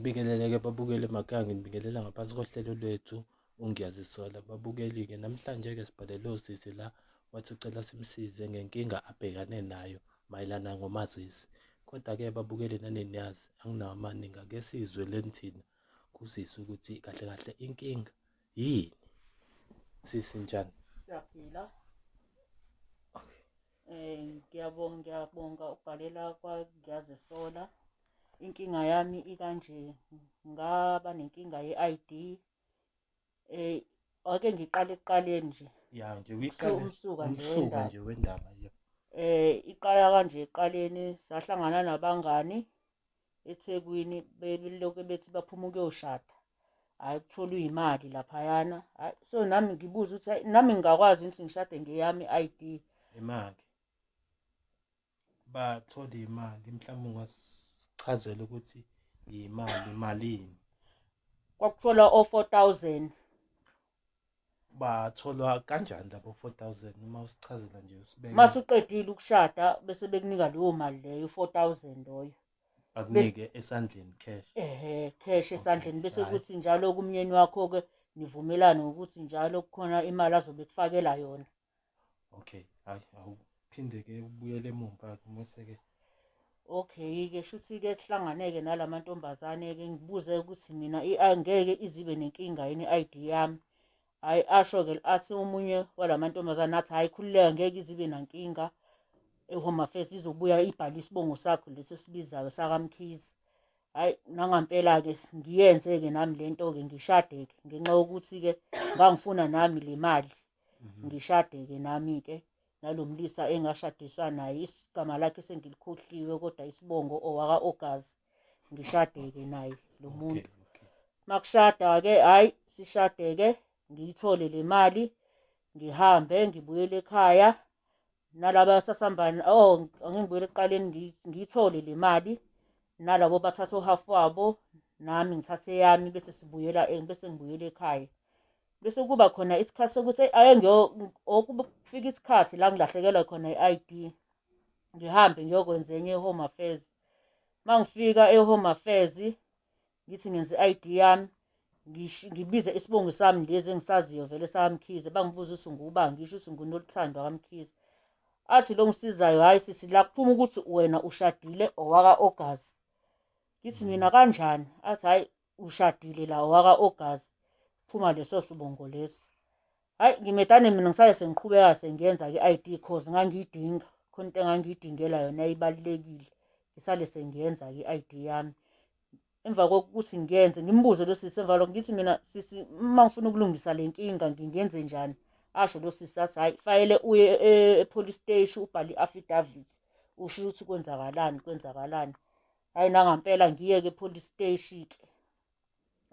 Ngibingelele-ke babukeli emakhaya, ngibingelela ngaphansi kohlelo lwethu uNgiyazisola. Babukeli-ke namhlanje-ke sibhalele usisi la wathi ucela simsize ngenkinga abhekane nayo mayelana ngomazisi. Kodwa-ke babukeli nani niyazi anginawo amaningi, ake sizwe leni thina kusisi ukuthi kahle kahle inkinga yini. Sisi njani? Siyaphila. Ngiyabonga ukubhalela kwaNgiyazisola. Inkinga yami ikanje, ngaba nenkinga ye-ID. Ake ngiqale ekuqaleni nje. Ya nje uyiqale umsuka nje wendaba ya. Iqala kanje ekuqaleni sahlangana nabangani eThekwini belokhu bethi baphuma ukuyoshada. Hhayi kutholwa iy'mali laphayana. Hhayi so nami ngibuza ukuthi hhayi nami ngingakwazi ukuthi ngishade ngeyami i-ID. Imali bathola iy'mali, mhlawumbe ungasichazela ukuthi malini? Kwakutholwa o-4,000. Batholwa kanjani labo 4,000 uma usichazela nje usibeke? Mase uqedile ukushada bese bekunika leyo mali leyo 4,000 loyo. Bakunike esandleni cash. Cash esandleni bese Hhayi. kuthi njalo kumyeni wakho-ke nivumelane ngokuthi njalo kukhona imali azobe ekufakela yona. Okay, hhayi awuphinde-ke ubuyele emumva-ke mase-ke. Okay-ke shuthi-ke sihlanganeke nalamantombazane-ke ngibuze ukuthi mina angeke izibe nenkinga yini i-ID yami. Hhayi asho-ke athi omunye walamantombazane athi hhayi khululeka ngeke izibe nankinga. eHome Affairs izobuya ibhale isibongo sakho lesi esibizayo sakaMkhize. Hhayi nangampela-ke ngiyenze-ke nami le nto-ke ngishade-ke ngenxa yokuthi-ke ngangifuna nami le mali. Ngishade-ke nami-ke nalo mlisa engashadiswa naye, igama lakhe sengilikhohliwe kodwa isibongo owaka-Ogazi. Ngishade-ke naye lo muntu. Makushada-ke hhayi sishade-ke ngiyithole le mali ngihambe ngibuyele ekhaya. Nalaba sasihambana ake ngibuyele ekuqaleni ngiyithole le mali. Nalabo bathatha uhafu wabo nami ngithathe eyami bese bese ngibuyela ekhaya. Bese kuba khona isikhathi sokuthi kufika isikhathi la ngilahlekelwa khona i-ID. Ngihambe ngiyokwenza enye e-Home Affairs. Uma ngifika e-Home Affairs ngithi ngenza i-ID yami ngibize isibongo sami lezi engisaziyo vele sakaMkhize. Bangibuza ukuthi ngubani, ngisho ukuthi nguNoluthando kaMkhize. Athi lo ngisizayo hhayi sisi la kuphuma ukuthi wena ushadile owaka-Ogazi. Ngithi mina kanjani? Athi hhayi ushadile la owaka-Ogazi. Phuma leso sibongo leso. Hhayi ngimedane mina ngisale sengiqhubeka sengiyenza-ke i-ID cause ngangiyidinga. Khona into engangiyidingela yona eyibalulekile. Ngisale sengiyenza-ke i-ID yami. Emva kokuthi ngiyenze ngimbuze lo sisi emva kwalokho ngithi mina sisi uma ngifuna ukulungisa le nkinga ngingenze njani? Asho lo sisi athi hhayi fanele uye e-police steshi ubhale i-affidavit. Usho ukuthi kwenzakalani. Hhayi nangampela ngiye-ke e-police steshi-ke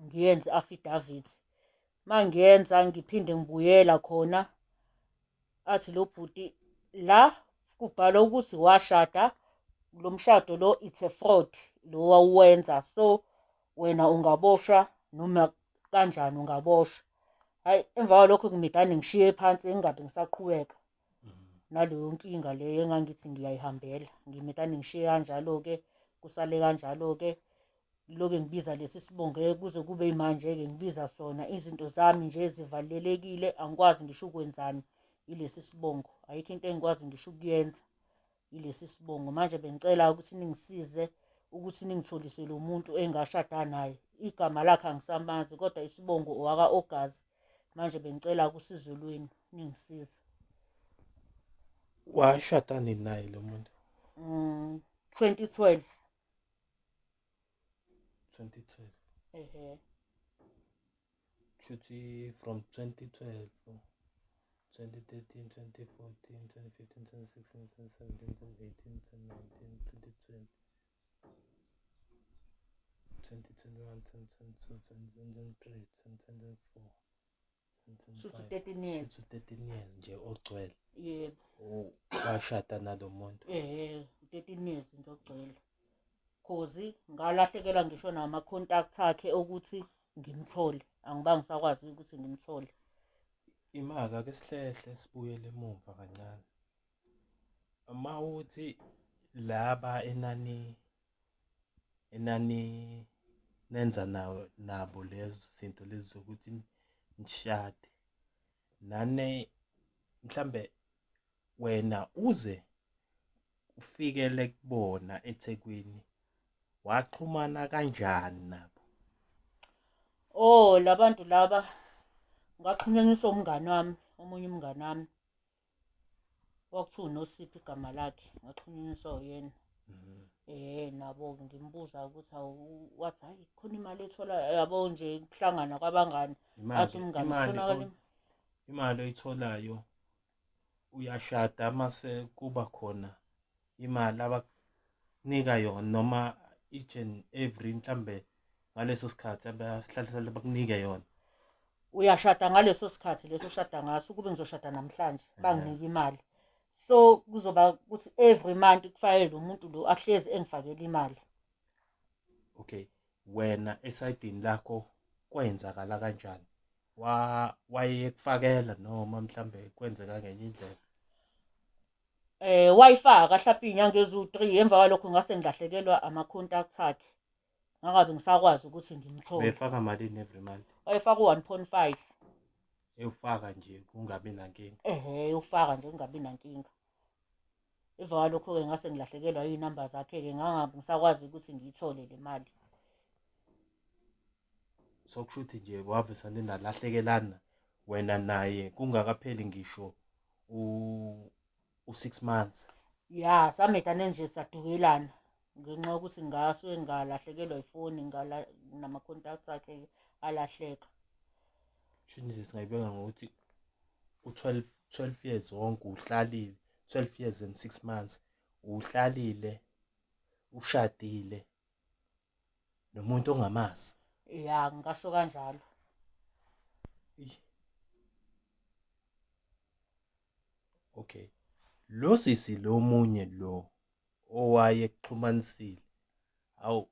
ngiyenze i-affidavit. Uma ngiyenza ngiphinde ngibuyela khona. Athi lo bhuti la kubhalwa ukuthi washada. Lo mshado lo it's a fraud lo wawuwenza, so wena ungaboshwa noma kanjani ungaboshwa. Hhayi emva kwalokho ngimedane ngishiye phansi ngingabe ngisaqhubeka naleyo nkinga leyo engangithi ngiyayihambela. Ngimedane ngishiye kanjalo-ke kusale kanjalo-ke. Ngiloke ngibiza lesi sibongo kuze kube yimanje-ke ngibiza sona. Izinto zami nje zivalelekile angikwazi ngisho ukwenzani ilesi sibongo. Ayikho into engikwazi ngisho ukuyenza ilesi sibongo. Manje bengicela ukuthi ningisize ukuthi ningitholisele umuntu engashada naye. Igama lakhe angisamazi kodwa isibongo owaka-Ogazi. Manje bengicela usizo lwenu ningisize. Washada nini naye lo muntu? 2012. 2012. Shuthi from 2012, 2013, 2014, 2015, 2016, 2017, 2018, 2019, 2020, 2021, 2022, 2023, 2024, 2025. 13 years. Shuthi 13 years nje ogcwele. Yebo. Washada nalo muntu. 13 years nje ogcwele. Cause ngalahlekelwa ngisho nama-contact akhe ukuthi ngimthole. Angiba ngisakwazi ukuthi ngimthole. Imaka ake sihlehle sibuyele emuva kancane. Uma uthi laba enani nenza nabo lezi zinto lezi zokuthi nishade nane mhlambe wena uze ufikele kubona eThekwini waxhumana kanjani nabo? Oh, labantu laba ngaxhunyaniswa umngani wami, omunye umngani wami wakuthiwa uNosipho igama lakhe, ngaxhunyaniswa uyena. Nabo-ke ngimbuza ukuthi wathi hhayi khona imali ethola yabo nje kuhlangana kwabangani. Athi umngani khona imali oyitholayo uyashada mase kuba khona imali abakunika yona noma each and every mhlambe ngaleso sikhathi abahlala bakunike yona. Uyashada ngaleso sikhathi leso oshada ngaso, ukube ngizoshada namhlanje banginike imali. So kuzoba ukuthi every month kufanele lo muntu lo ahlezi engifakela imali. Okay, wena esayidini lakho kwenzakala kanjani? Wayekufakela noma mhlambe kwenzeka ngenye indlela? Wayifaka hlampe iy'nyanga eziwu-3, emva kwalokho ngase ngilahlekelwa ama-contact akhe. Ngangabe ngisakwazi ukuthi ngimthole. Befaka malini every month? Wayefaka u-1.5. Ewufaka nje kungabi nankinga. Ufaka nje kungabi nankinga. Emva kwalokho-ke ngase ngilahlekelwa iy'namba zakhe-ke ngangabe ngisakwazi ukuthi ngiyithole le mali. So kushuthi nje wavesane nalahlekelana wena naye kungakapheli ngisho u-6 months. Ya, samedane nje sadukelana ngenxa yokuthi ngasuke ngalahlekelwa ifoni nama-contact akhe alahleka. Shuthi nje singayibeka ngokuthi u-12 years wonke uhlalile, 12 years and 6 months uhlalile, ushadile nomuntu ongamazi. Ya, ngingasho kanjalo. Okay, lo sisi lo munye lo owayekuxhumanisile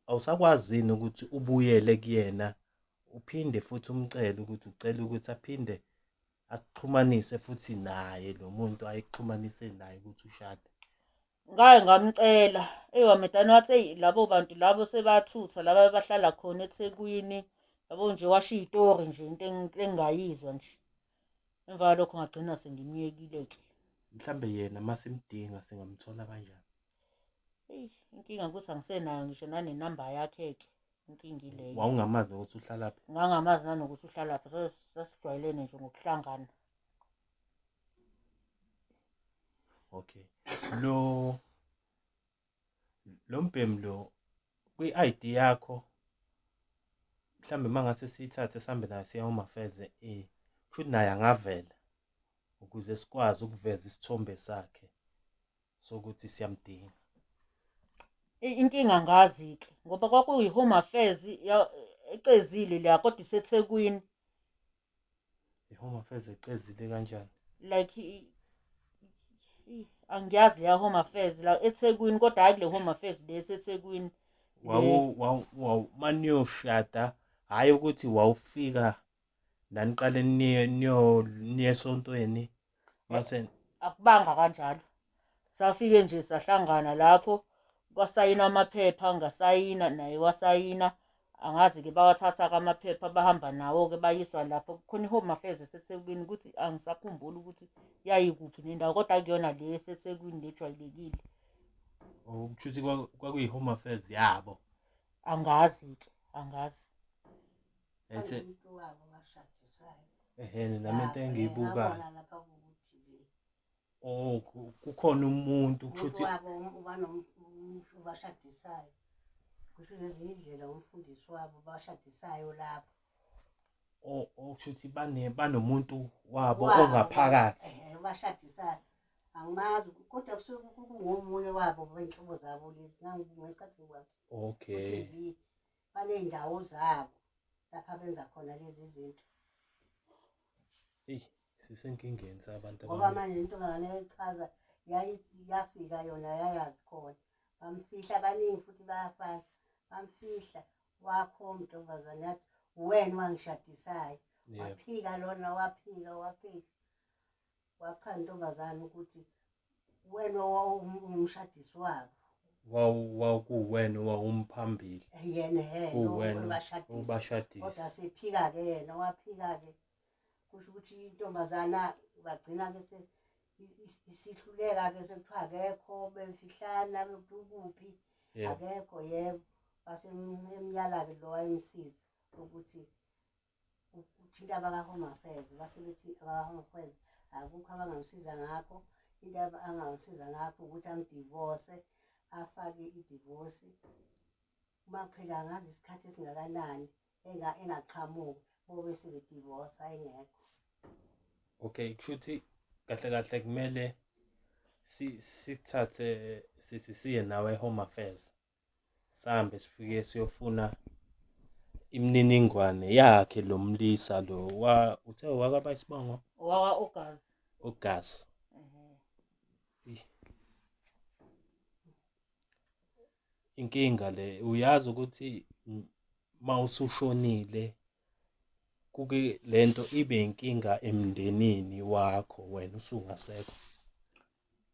awusakwazi yini ukuthi ubuyele kuyena uphinde futhi umcele ukuthi ucela ukuthi aphinde akuxhumanise futhi naye lo muntu ayekuxhumanise naye ukuthi ushade? Ngake ngamcela, wamedane wathi eyi labo bantu labo sebathutha laba bahlala khona eThekwini, yabo nje washo iy'tori nje into engingayizwa nje. Emva kwalokho ngagcina sengimyekile-ke. Mhlambe yena masimdinga singamthola kanjani? Inkinga ukuthi angisenayo ngisho nanenamba yakhe-ke, inkinga ileyo. Wawungamazi ukuthi uhlalaphi? Ngangamazi nanokuthi uhlalaphi, sasijwayelene nje ngokuhlangana. Okay, lo mbhemu lo kwi-ID yakho mhlambe mangase siyithathe sihambe nayo siya Home Affairs, kushuthi naye angavela ukuze sikwazi ukuveza isithombe sakhe sokuthi siyamdinga. Inkinga angazi-ke ngoba kwakuyi-Home Affairs ecezile la kodwa iseThekwini. I-Home Affairs ecezile kanjani? Like angiyazi leya Home Affairs la eThekwini, kodwa hhayi kule Home Affairs le eseThekwini. Maniyoshada, hhayi ukuthi wawufika naniqale niye esontweni mase? Akubanga kanjalo, safike nje sahlangana lapho kwasayina amaphepha, ngasayina naye wasayina. Angazi-ke bawathatha-ke amaphepha bahamba nawo-ke bayiswa lapho khona i-Home Affairs eseThekwini, ukuthi angisakhumbuli ukuthi yayikuphi nendawo kodwa akuyona le eseThekwini lejwayelekile. Kushuthi kwakuyi-Home Affairs yabo? Angazi-ke, angazi. Nami into engiyibukayo kukhona umuntu kushuthi ubashadisayo, kusho lezi indlela umfundisi wabo bashadisayo lapho. Kushuthi banomuntu wabo ongaphakathi. Bashadisayo angimazi kodwa kusuke kungomunye wabo bey'nhlobo zabo lezi ngesikhathi ngikwazi. Okay. ku-TV baney'ndawo zabo lapha benza khona lezi zinto. Sisenkingeni sabantu Ngoba manje intombazane yayichaza yafika yona yayazi khona, bamfihla abaningi futhi bayafana, bamfihla wakhomba intombazane yathi wena wangishadisayo. Waphika lona waphika wachaza intombazane ukuthi wena ungumshadisi wabo. Kuwena wawumphambili yena kuwena ubashadisa ubashadisa. kodwa sephika-ke yena waphika-ke kusho ukuthi intombazana bagcina-ke isihluleka-ke sekuthiwa akekho befihlana bekuphi akekho yebo emyala-ke lo wayemsiza ukuthi uthinta abaka-Home Affairs base bethi abaka-Home Affairs akukho abangamsiza ngakho into angamsiza ngakho ukuthi amdivose afake idivosi uma kuphela ngazi isikhathi esingakanani engaqhamuki bobe sebedivosa engekho. Okay, kushuthi kahle kahle kumele sithathe siye nawe e-Home Affairs sihambe sifike siyofuna imininingwane yakhe lo mlisa lo uthe wakaba isibongo uGas. Inkinga le uyazi ukuthi mawusushonile kuke lento ibe inkinga emndenini wakho wena usungasekho.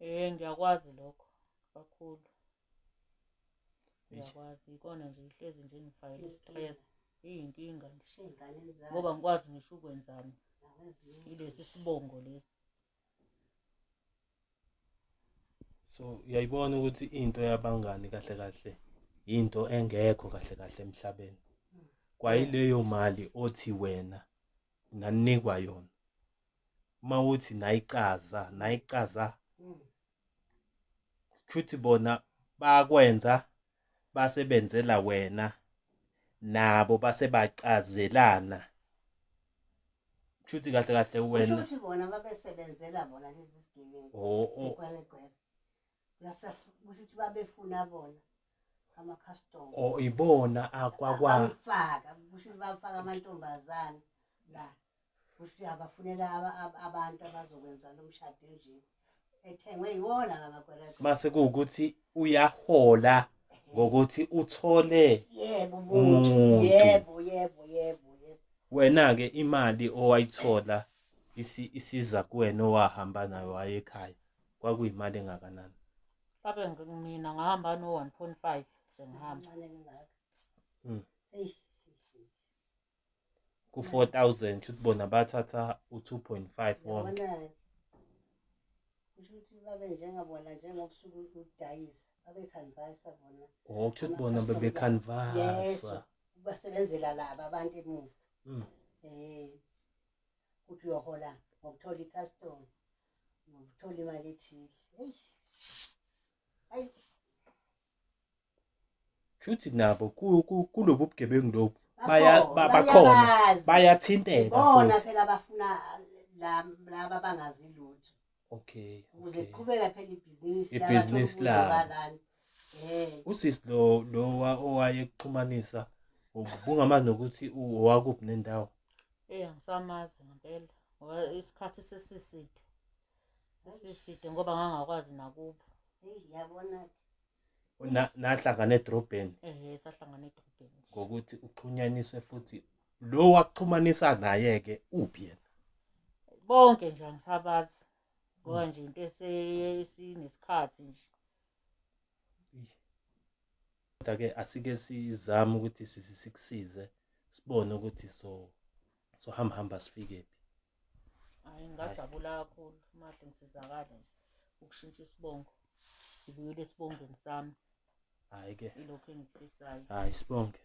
Ngiyakwazi lokho kakhulu. Ngiyakwazi ikona nje ihlezi nje ngifayile stress iyinkinga nje ngoba ngikwazi ngisho ukwenzani ilesi sibongo lesi. So uyayibona ukuthi into yabangani kahle kahle into engekho kahle kahle emhlabeni. Kwayileyo mali othi wena nanikwa yona. Mawuthi nayicaza futhi bona bakwenza basebenzela wena nabo base bacazelana futhi kahle kahle wena futhi bona babesebenzela bona lezi zigebengu zekwelegwele ukuthi babefuna bona ama-customer ibona bamfaka kusho bafaka amantombazane la kusho abafunela abantu abazokwenza lo mshado nje ethengwe yiwona lamakwelegwe mase kuwukuthi uyahola ngokuthi uthole yebo yebo wena-ke imali owayithola isiza kuwena owahamba nayo waye ekhaya kwakuyimali engakanani? Mhlawumbe mina ngahamba no-1.5 sengihamba ku-4,000 shothi bona bathatha u-2.5 wonke. Kusho ukuthi babe njengabona njengokusuka ukudayisa babekhanvasa bona. Kusho ukuthi bona bebekhanvasa basebenzela laba abantu emuva ukuthi uyohola ngokuthola i-custom ngokuthola imali ethile. Hayi shuthi nabo kulobu bugebengu lobu bakhona bayathinteka bona phela bafuna laba bangazi lutho. Okay, ukuze kuqhubeka phela ibhizinisi labo. Usisi lo owayekuxhumanisa ubungamazi nokuthi owakuphi nendawo. Angisamazi ngempela ngoba isikhathi sesiside ngoba ngangakwazi nakubo. Yabona nahlangana edrobheni. Sahlangana edrobheni Ngokuthi uxhunyaniswe futhi lo wakuxhumanisa naye-ke uphi yena? Bonke nje angisabazi ngoba nje into esinesikhathi nje. Kodwa-ke asike sizame ukuthi sikusize sibone ukuthi sohamba sifikephi. Hayi ngajabula kakhulu manje ngisizakala nje ukushintsha isibongo ngibuyele esibongweni sami. Hayi ke ilokho engifisayo. hayi sibonge.